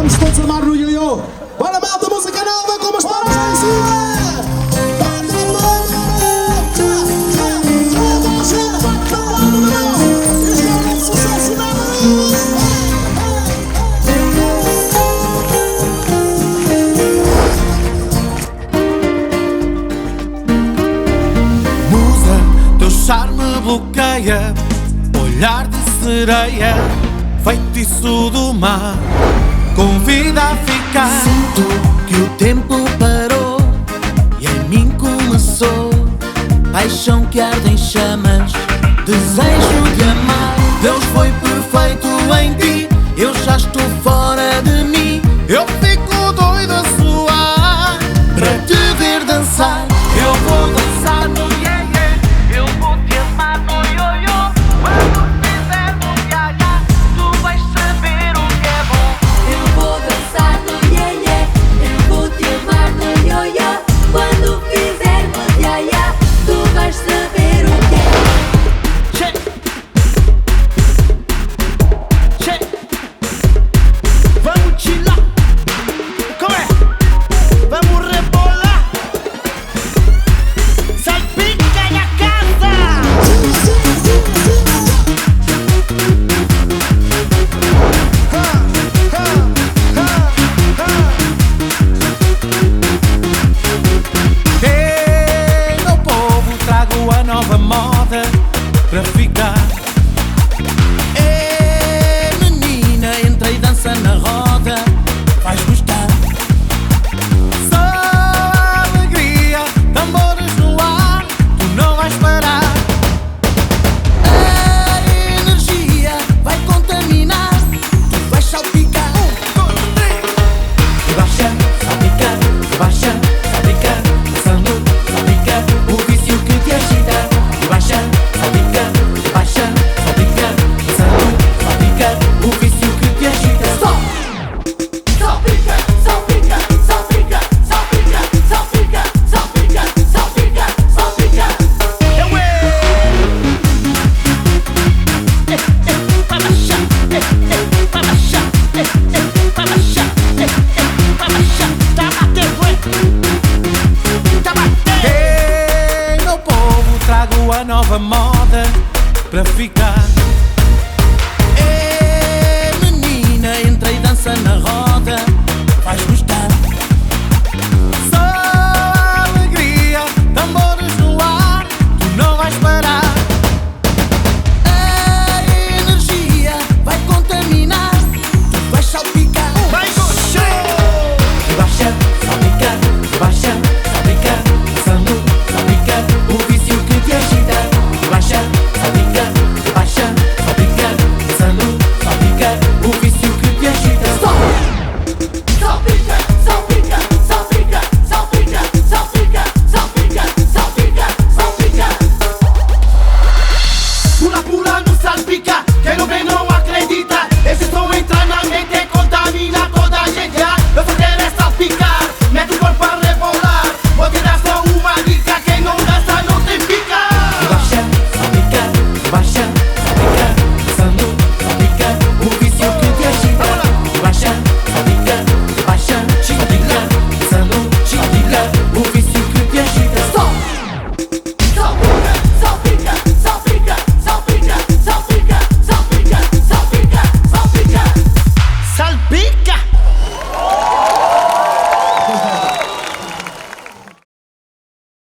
Vamos todos armar no ioiô. Bora, malta, música nova com umas palmas lá em cima. Musa, teu charme bloqueia, olhar de sereia, feitiço do mar, convida a ficar. Sinto que o tempo parou e em mim começou paixão que arde em chamas, desejo de amar. Deus foi perfeito em ti, eu já estou fora de mim. Eu fico doido a suar Para te ver dançar,